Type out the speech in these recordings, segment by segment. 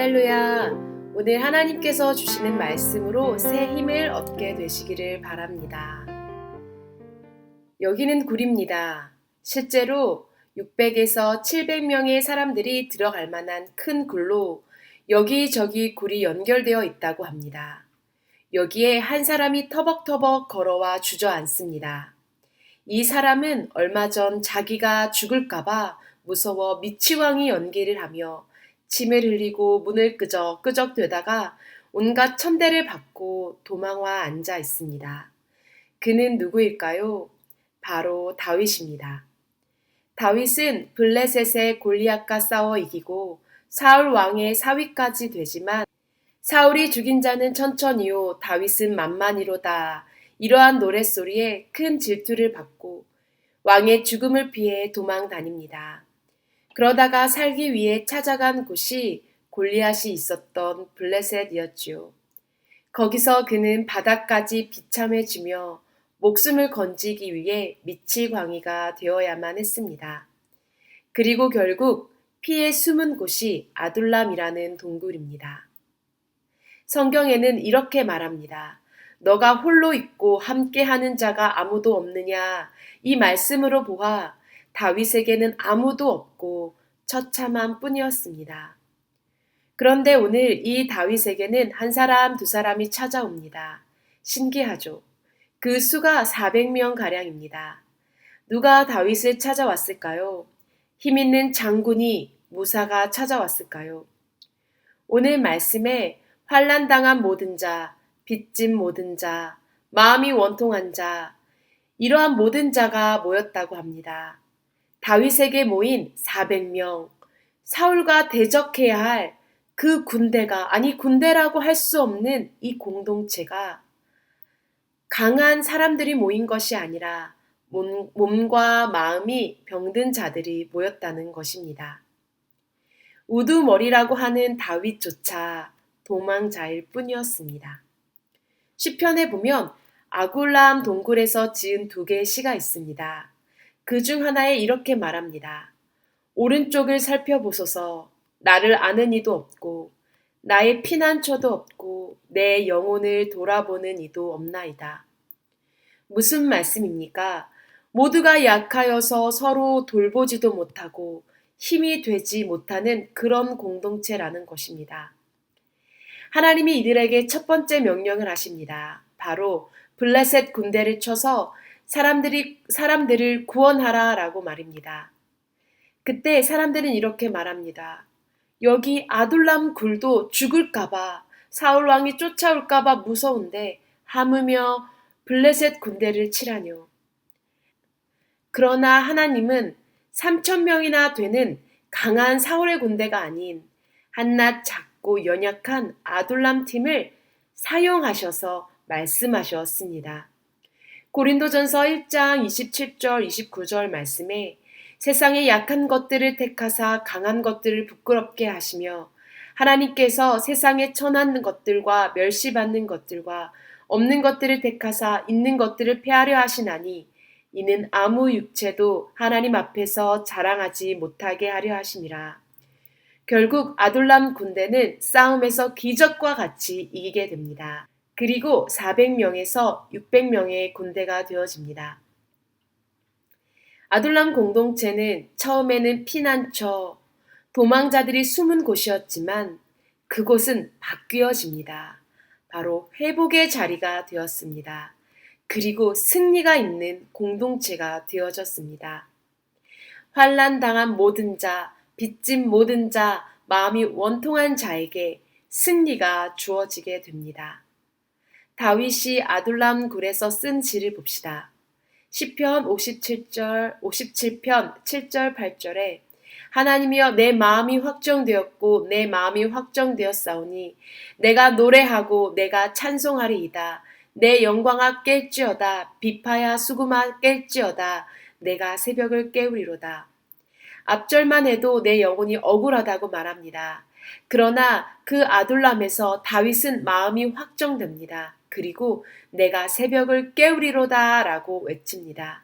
할렐루야! 오늘 하나님께서 주시는 말씀으로 새 힘을 얻게 되시기를 바랍니다. 여기는 굴입니다. 실제로 600에서 700명의 사람들이 들어갈 만한 큰 굴로 여기저기 굴이 연결되어 있다고 합니다. 여기에 한 사람이 터벅터벅 걸어와 주저앉습니다. 이 사람은 얼마 전 자기가 죽을까봐 무서워 미치광이 연기를 하며 침을 흘리고 문을 끄적끄적 대다가 온갖 천대를 받고 도망와 앉아 있습니다. 그는 누구일까요? 바로 다윗입니다. 다윗은 블레셋의 골리앗과 싸워 이기고 사울 왕의 사위까지 되지만 사울이 죽인 자는 천천히요 다윗은 만만히로다. 이러한 노랫소리에 큰 질투를 받고 왕의 죽음을 피해 도망 다닙니다. 그러다가 살기 위해 찾아간 곳이 골리앗이 있었던 블레셋이었지요. 거기서 그는 바닥까지 비참해지며 목숨을 건지기 위해 미치광이가 되어야만 했습니다. 그리고 결국 피해 숨은 곳이 아둘람이라는 동굴입니다. 성경에는 이렇게 말합니다. 너가 홀로 있고 함께하는 자가 아무도 없느냐. 이 말씀으로 보아 다윗에게는 아무도 없고 처참한 뿐이었습니다. 그런데 오늘 이 다윗에게는 한 사람, 두 사람이 찾아옵니다. 신기하죠? 그 수가 400명가량입니다. 누가 다윗을 찾아왔을까요? 힘있는 장군이 무사가 찾아왔을까요? 오늘 말씀에 환난당한 모든 자, 빚진 모든 자, 마음이 원통한 자, 이러한 모든 자가 모였다고 합니다. 다윗에게 모인 400명, 사울과 대적해야 할 그 군대가, 아니 군대라고 할 수 없는 이 공동체가 강한 사람들이 모인 것이 아니라 몸과 마음이 병든 자들이 모였다는 것입니다. 우두머리라고 하는 다윗조차 도망자일 뿐이었습니다. 시편에 보면 아굴람 동굴에서 지은 2개의 시가 있습니다. 그 중 하나에 이렇게 말합니다. 오른쪽을 살펴보소서. 나를 아는 이도 없고 나의 피난처도 없고 내 영혼을 돌아보는 이도 없나이다. 무슨 말씀입니까? 모두가 약하여서 서로 돌보지도 못하고 힘이 되지 못하는 그런 공동체라는 것입니다. 하나님이 이들에게 첫 번째 명령을 하십니다. 바로 블레셋 군대를 쳐서 사람들을 구원하라 라고 말입니다. 그때 사람들은 이렇게 말합니다. 여기 아둘람 굴도 죽을까봐 사울 왕이 쫓아올까봐 무서운데 하물며 블레셋 군대를 치라뇨. 그러나 하나님은 3,000명이나 되는 강한 사울의 군대가 아닌 한낱 작고 연약한 아둘람 팀을 사용하셔서 말씀하셨습니다. 고린도전서 1장 27절 29절 말씀에 세상의 약한 것들을 택하사 강한 것들을 부끄럽게 하시며 하나님께서 세상에 천한 것들과 멸시받는 것들과 없는 것들을 택하사 있는 것들을 폐하려 하시나니 이는 아무 육체도 하나님 앞에서 자랑하지 못하게 하려 하심이라. 결국 아둘람 군대는 싸움에서 기적과 같이 이기게 됩니다. 그리고 400명에서 600명의 군대가 되어집니다. 아둘람 공동체는 처음에는 피난처, 도망자들이 숨은 곳이었지만 그곳은 바뀌어집니다. 바로 회복의 자리가 되었습니다. 그리고 승리가 있는 공동체가 되어졌습니다. 환난당한 모든 자, 빚진 모든 자, 마음이 원통한 자에게 승리가 주어지게 됩니다. 다윗이 아둘람 굴에서 쓴 시를 봅시다. 시편 57편 7절 8절에 하나님이여 내 마음이 확정되었고 내 마음이 확정되었사오니 내가 노래하고 내가 찬송하리이다. 내 영광아 깰지어다. 비파야 수금아 깰지어다. 내가 새벽을 깨우리로다. 앞절만 해도 내 영혼이 억울하다고 말합니다. 그러나 그 아둘람에서 다윗은 마음이 확정됩니다. 그리고 내가 새벽을 깨우리로다 라고 외칩니다.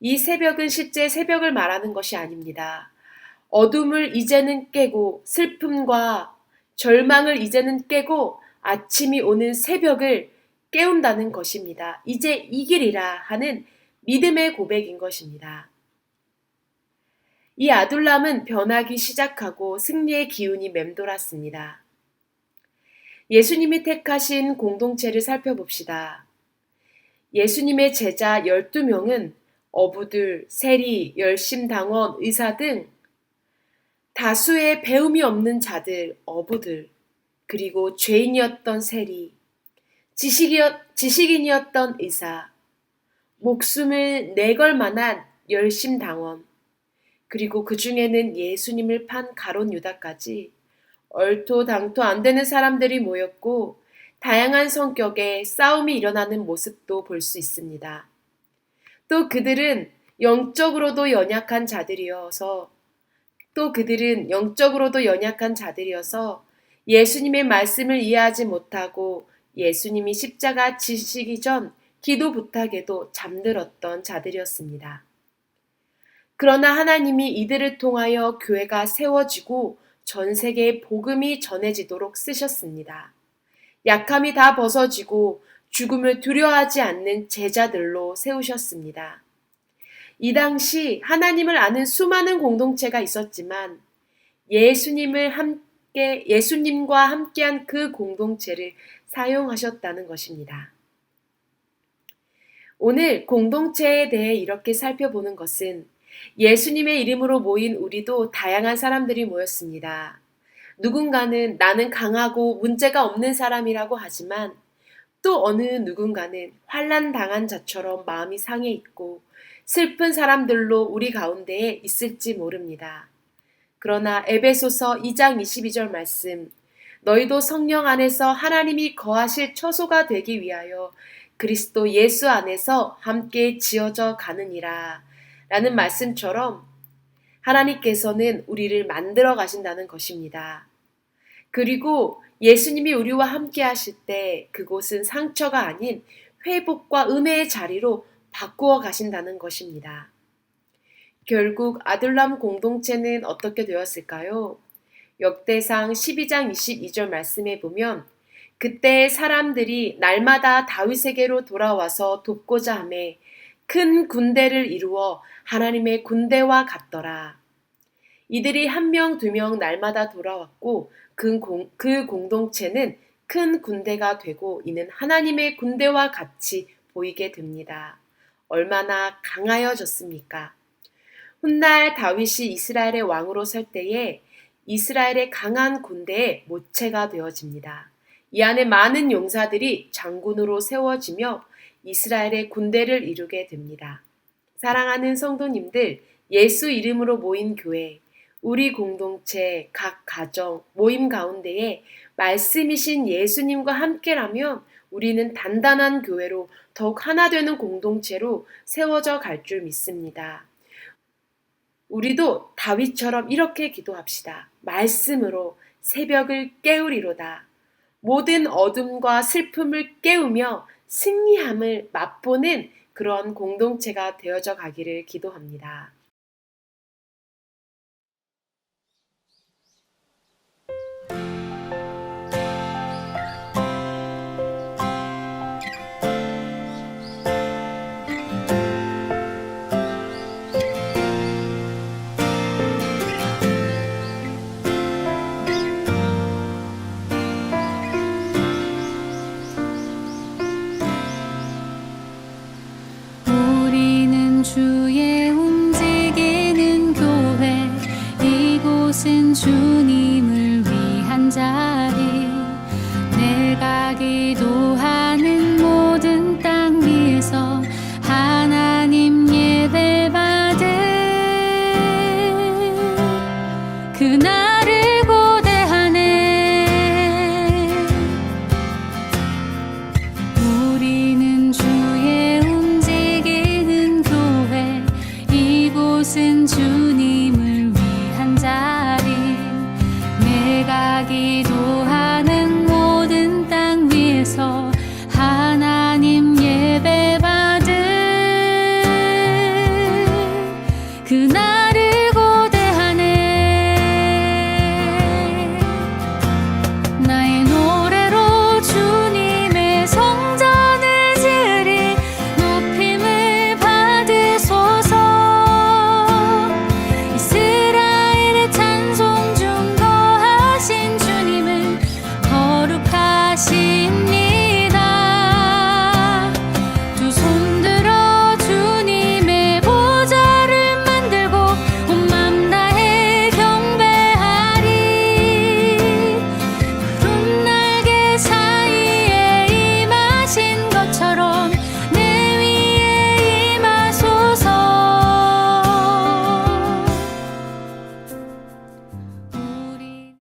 이 새벽은 실제 새벽을 말하는 것이 아닙니다. 어둠을 이제는 깨고 슬픔과 절망을 이제는 깨고 아침이 오는 새벽을 깨운다는 것입니다. 이제 이기리라 하는 믿음의 고백인 것입니다. 이 아둘람은 변하기 시작하고 승리의 기운이 맴돌았습니다. 예수님이 택하신 공동체를 살펴봅시다. 예수님의 제자 12명은 어부들, 세리, 열심당원, 의사 등 다수의 배움이 없는 자들, 어부들, 그리고 죄인이었던 세리, 지식인이었던 의사, 목숨을 내걸 만한 열심당원, 그리고 그 중에는 예수님을 판 가롯 유다까지 얼토당토 안 되는 사람들이 모였고 다양한 성격의 싸움이 일어나는 모습도 볼 수 있습니다. 또 그들은 영적으로도 연약한 자들이어서 예수님의 말씀을 이해하지 못하고 예수님이 십자가 지시기 전 기도 부탁에도 잠들었던 자들이었습니다. 그러나 하나님이 이들을 통하여 교회가 세워지고 전 세계에 복음이 전해지도록 쓰셨습니다. 약함이 다 벗어지고 죽음을 두려워하지 않는 제자들로 세우셨습니다. 이 당시 하나님을 아는 수많은 공동체가 있었지만 예수님과 함께한 그 공동체를 사용하셨다는 것입니다. 오늘 공동체에 대해 이렇게 살펴보는 것은 예수님의 이름으로 모인 우리도 다양한 사람들이 모였습니다. 누군가는 나는 강하고 문제가 없는 사람이라고 하지만 또 어느 누군가는 환난 당한 자처럼 마음이 상해 있고 슬픈 사람들로 우리 가운데에 있을지 모릅니다. 그러나 에베소서 2장 22절 말씀, 너희도 성령 안에서 하나님이 거하실 처소가 되기 위하여 그리스도 예수 안에서 함께 지어져 가느니라 라는 말씀처럼 하나님께서는 우리를 만들어 가신다는 것입니다. 그리고 예수님이 우리와 함께 하실 때 그곳은 상처가 아닌 회복과 은혜의 자리로 바꾸어 가신다는 것입니다. 결국 아둘람 공동체는 어떻게 되었을까요? 역대상 12장 22절 말씀에 보면 그때 사람들이 날마다 다윗에게로 돌아와서 돕고자 하매 큰 군대를 이루어 하나님의 군대와 같더라. 이들이 한 명, 두 명 날마다 돌아왔고 그 공동체는 큰 군대가 되고 이는 하나님의 군대와 같이 보이게 됩니다. 얼마나 강하여졌습니까? 훗날 다윗이 이스라엘의 왕으로 설 때에 이스라엘의 강한 군대의 모체가 되어집니다. 이 안에 많은 용사들이 장군으로 세워지며 이스라엘의 군대를 이루게 됩니다. 사랑하는 성도님들, 예수 이름으로 모인 교회, 우리 공동체, 각 가정, 모임 가운데에 말씀이신 예수님과 함께라면 우리는 단단한 교회로 더욱 하나 되는 공동체로 세워져 갈 줄 믿습니다. 우리도 다윗처럼 이렇게 기도합시다. 말씀으로 새벽을 깨우리로다. 모든 어둠과 슬픔을 깨우며 승리함을 맛보는 그런 공동체가 되어져 가기를 기도합니다.